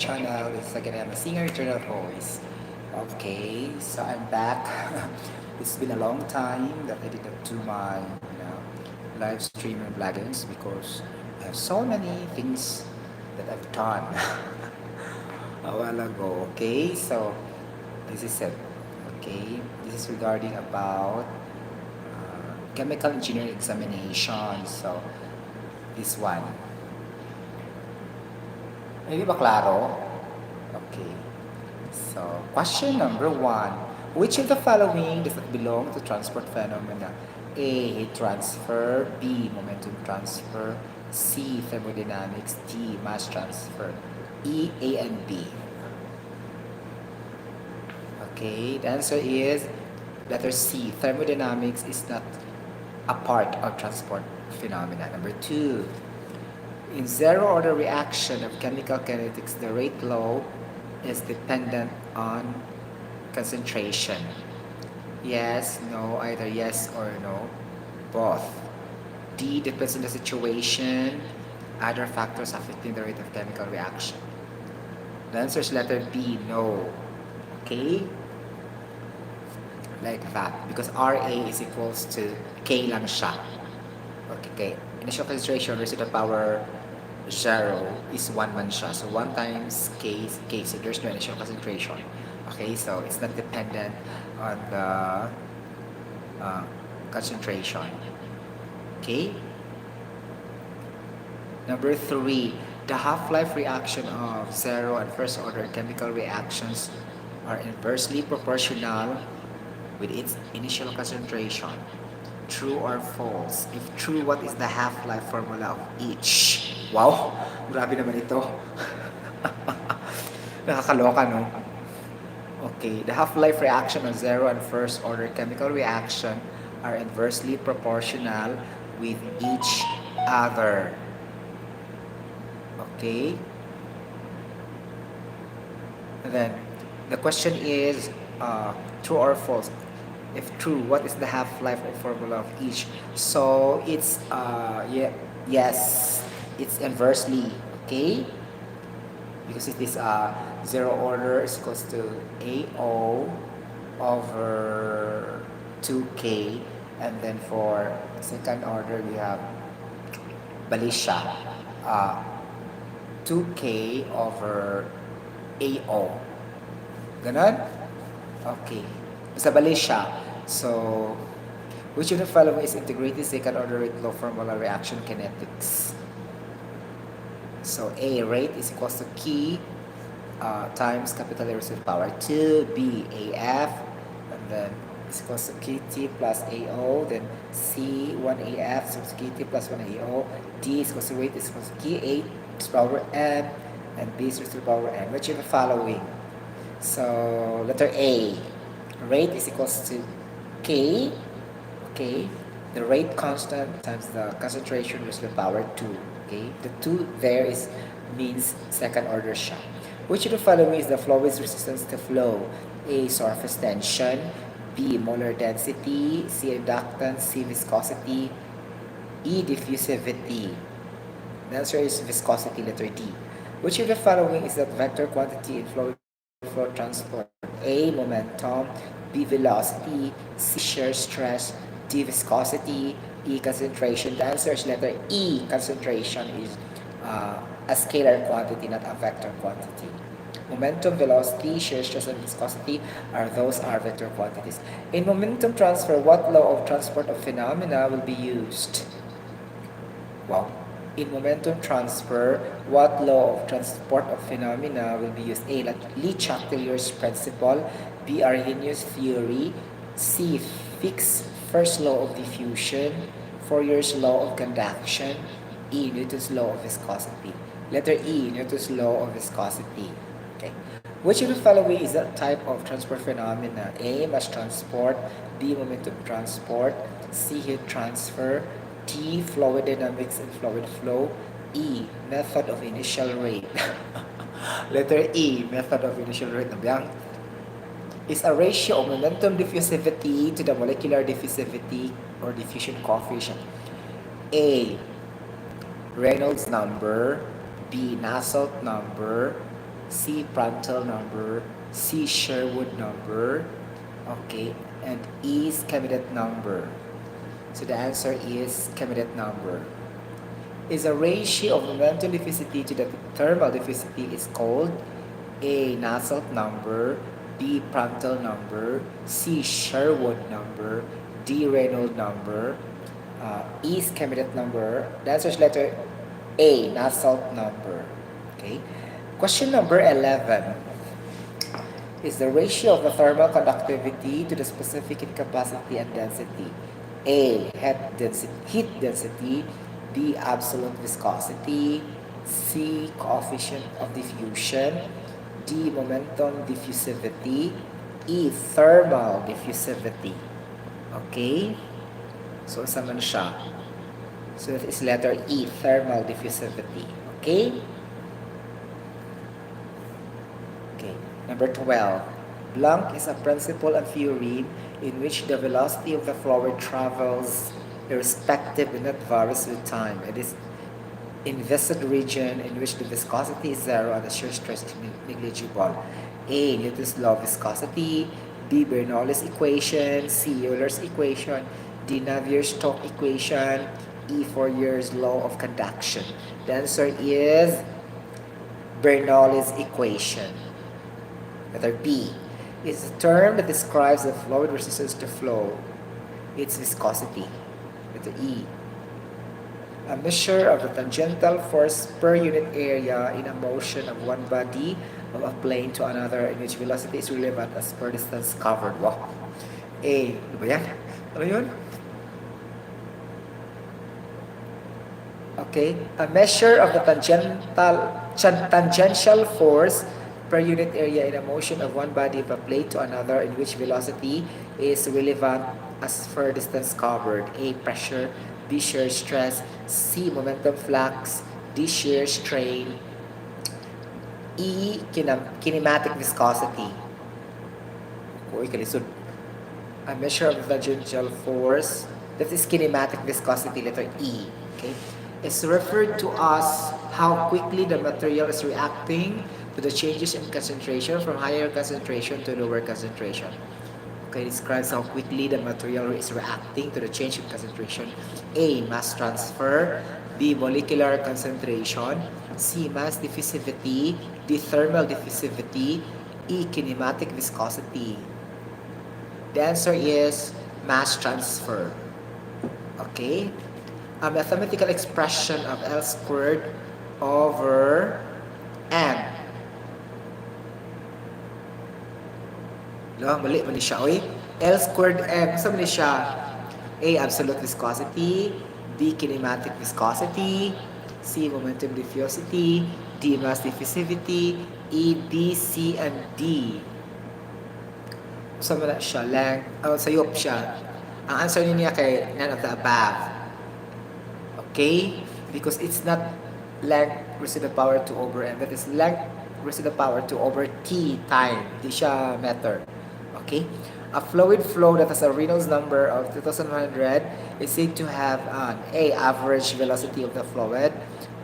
channel. This is again, I'm a singer, journal voice. Okay, so I'm back. It's been a long time that I did not do my live stream and vloggings because I have so many things that I've done a while ago. Okay, so this is it. Okay, this is regarding about chemical engineering examination. So this one. Hindi ba klaro? Okay. So, question number one. Which of the following does not belong to transport phenomena? A. Heat transfer. B. Momentum transfer. C. Thermodynamics. D. Mass transfer. E. A and B. Okay, the answer is letter C. Thermodynamics is not a part of transport phenomena. Number two. In zero-order reaction of chemical kinetics, the rate law is dependent on concentration. Yes, no, either yes or no, both. D depends on the situation, other factors affecting the rate of chemical reaction. The answer is letter B, no. Okay? Like that. Because RA is equals to K lang siya. Okay. Initial concentration, residual power, 0 is 1 man siya. So 1 times K is K. So there's no initial concentration. Okay, so it's not dependent on the concentration. Okay? Number 3, the half-life reaction of zero and first order chemical reactions are inversely proportional with its initial concentration. True or false? If true, what is the half-life formula of each? Wow! Grabe naman ito. Nakakaloka, no? Okay, the half-life reaction of zero and first order chemical reaction are inversely proportional with each other. Okay? And then, the question is true or false? If true, what is the half-life formula of each? So it's yes, it's inversely, okay? Because it is zero order is equals to AO over 2K, and then for second order we have balisya, 2K over AO. Ganon? Okay. Sa balisya. So, which of the following is integrated second order rate law formula reaction kinetics? So, A, rate is equals to K times capital A raised to the power 2, B, AF, and then is equals to KT plus AO, then C, 1AF, so it's KT plus 1AO, D is equals to rate is equals to K8 to the power M, and B is raised to the power N. Which of the following? So, letter A, rate is equals to K, okay, the rate constant times the concentration raised to the power 2, okay, the 2 there is means second order siya. Which of the following is the fluid's resistance to flow? A, surface tension, B, molar density, C, reductance, C, viscosity, E, diffusivity. The answer is viscosity, letter D. Which of the following is that vector quantity in fluid flow transport? A, momentum, B, velocity, C, shear stress, D, viscosity, E, concentration. The answer is letter E, concentration is a scalar quantity, not a vector quantity. Momentum, velocity, shear stress, and viscosity are vector quantities. In momentum transfer, what law of transport of phenomena will be used? Wow. In momentum transfer, what law of transport of phenomena will be used? A, Le Chatellier's principle, B, Arrhenius theory, C, Fick's first law of diffusion, Fourier's law of conduction, E, Newton's law of viscosity. Letter E, Newton's law of viscosity. Okay. Which of the following is that type of transport phenomena? A, mass transport, B, momentum transport, C, heat transfer, D, fluid dynamics and fluid flow, E, method of initial rate. Letter E, method of initial rate. Nabiang is a ratio of momentum diffusivity to the molecular diffusivity or diffusion coefficient. A, Reynolds number, B, Nusselt number, C. Prandtl number, C. Sherwood number, okay, and E. is Kinetics number. So the answer is Kinetics number. Is a ratio of momentum diffusivity to the thermal diffusivity is called A. Nusselt number, B. Prandtl number, C. Sherwood number, D. Reynolds number, E. is Kinetics number. The answer is letter A. Nusselt number. Okay. Question number 11 is the ratio of the thermal conductivity to the specific heat capacity and density. A. Heat density, B. Absolute viscosity, C. Coefficient of diffusion, D. Momentum diffusivity, E. Thermal diffusivity. Okay? So, isa man siya. So, that is letter E. Thermal diffusivity. Okay? Okay. Number 12. Blank is a principle and theory in which the velocity of the fluid travels irrespective and not varies with time. It is in viscid region in which the viscosity is zero and the shear stress is negligible. A. Newton's law of viscosity, B. Bernoulli's equation, C. Euler's equation, D. Navier-Stokes equation, E. Fourier's law of conduction. The answer is Bernoulli's equation. Letter B is a term that describes the fluid resistance to flow, its viscosity. Letter E. A measure of the tangential force per unit area in a motion of one body of a plane to another in which velocity is relevant as per distance covered. Wow. A. Ano ba yan? Ano yun? Okay. A measure of the tangential force per unit area in a motion of one body of a plane to another in which velocity is relevant as per distance covered. A. Pressure, B. Shear stress, C. Momentum flux, D. Shear strain, E. Kinematic viscosity. Uy, kalisod. A measure of the tangential force, that is kinematic viscosity, letter E. Okay, is referred to as how quickly the material is reacting to the changes in concentration from higher concentration to lower concentration. Okay, describes how quickly the material is reacting to the change in concentration. A. Mass transfer, B. Molecular concentration, C. Mass diffusivity, D. Thermal diffusivity, E. Kinematic viscosity. The answer is mass transfer. Okay? A mathematical expression of L squared over M. Mali siya, oy. L squared M. Sa mali siya? A. Absolute viscosity, B. Kinematic viscosity, C. Momentum diffusivity, D. Mass diffusivity, E. B, C, and D. Sa mala siya, sayop siya. Ang answer niya kay none of the above. Okay? Because it's not length raised to the power 2 over m. That is length raised to the power 2 over t time. Di siya meter. Okay? A fluid flow that has a Reynolds number of 2,100 is said to have an A. Average velocity of the fluid,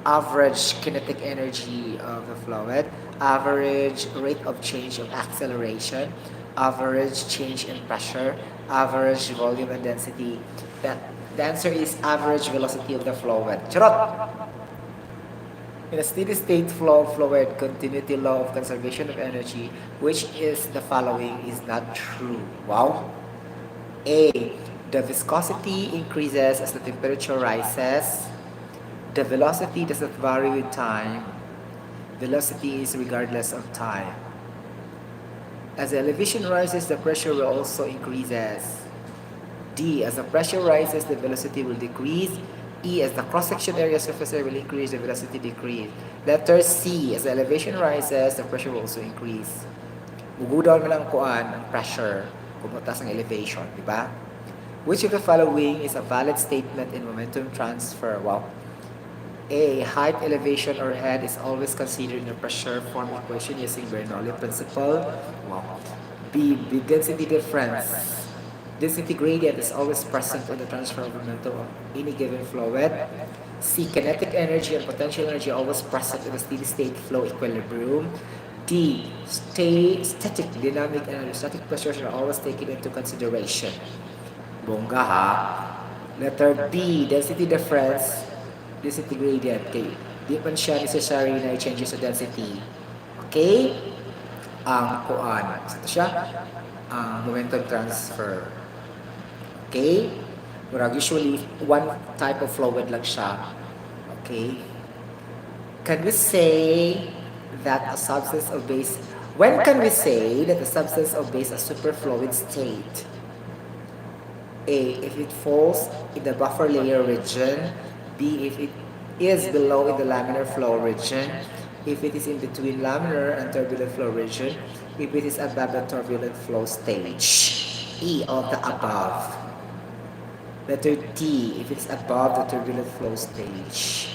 average kinetic energy of the fluid, average rate of change of acceleration, average change in pressure, average volume and density. The answer is average velocity of the fluid. Charot! In a steady state flow of fluid, continuity law of conservation of energy, which is the following, is not true. Wow! A. The viscosity increases as the temperature rises. The velocity does not vary with time. Velocity is regardless of time. As the elevation rises, the pressure will also increases. D. As the pressure rises, the velocity will decrease. E. As the cross-section area surface area will increase, the velocity decrease. Letter C. As the elevation rises, the pressure will also increase. Bugudaw mo lang kuan ang pressure kung mataas ang elevation, di ba? Which of the following is a valid statement in momentum transfer? Wow. A. Height, elevation, or head is always considered in the pressure form equation using Bernoulli principle. Wow. B. Big density difference. Density gradient is always present in the transfer of momentum of any given fluid. C. Kinetic energy and potential energy are always present in the steady state flow equilibrium. D. Stay static, dynamic, and static pressures are always taken into consideration. Bongga ha. Letter B. Density difference, density gradient. Okay. Di man siya necessary na i-change sa density. Okay? Ang kuan. Ito siya. Ang momentum transfer. Okay? Murag usually one type of fluid lang siya. Okay? Can we say that a substance obeys, when can we say that a substance obeys a superfluid state? A, if it falls in the buffer layer region. B, if it is below in the laminar flow region. If it is in between laminar and turbulent flow region. If it is above the turbulent flow stage. E, of the above. Letter D, if it is above the turbulent flow stage.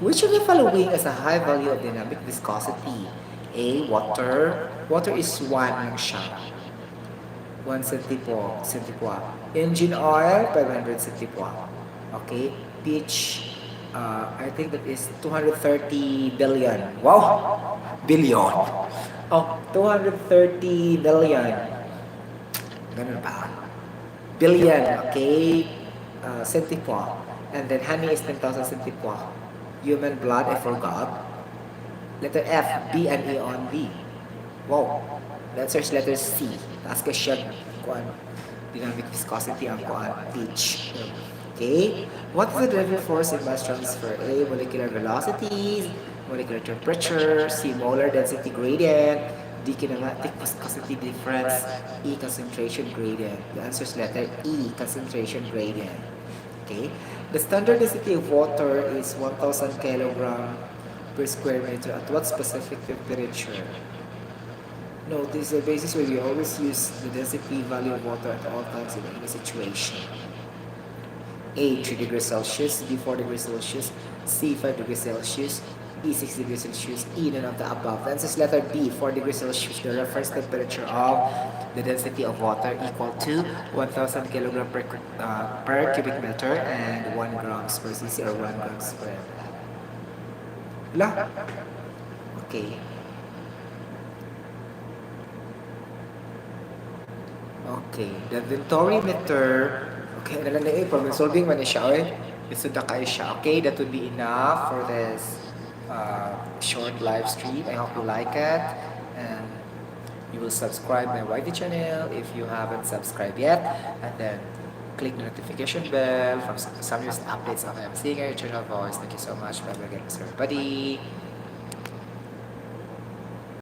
Which of the following has a high value of dynamic viscosity? A, water. Water is 1 lang siya. 1 centipua. Engine oil, 500 centipua. Okay? Pitch, I think that is 230 billion. Wow! Billion. Oh, 230 billion. Ganun ba? Billion, okay? Centipua. And then honey is 10,000 centipua. Human blood, I forgot. Letter F, B and E on B. Wow. Let's search letter C. Taas ka siya kung dynamic viscosity ang kuan pitch. Okay? What is the driving force in mass transfer? A, molecular velocities, molecular temperature, C, molar density gradient, D, kinematic viscosity difference, E, concentration gradient. The answer is letter E, concentration gradient. Okay? The standard density of water is 1,000 kilogram per square meter at what specific temperature? No, this is a basis where we always use the density value of water at all times in any situation. A, 3 degrees Celsius, B, 4 degrees Celsius, C, 5 degrees Celsius, E, 6 degrees Celsius, E, none of the above. The answer is letter B, 4 degrees Celsius. The reference temperature of the density of water equal to 1,000 kilogram per cubic meter and 1 grams per cc or 1 grams per ml. La? Okay. Okay, the venturimeter. Okay, nalang na problem solving man siya, oy. Isuda kayo siya. Okay, that would be enough for this short live stream. I hope you like it, and you will subscribe my YT channel if you haven't subscribed yet, and then click the notification bell for some news updates of MC Engr, your channel voice. Thank you so much. Bye bye again, everybody.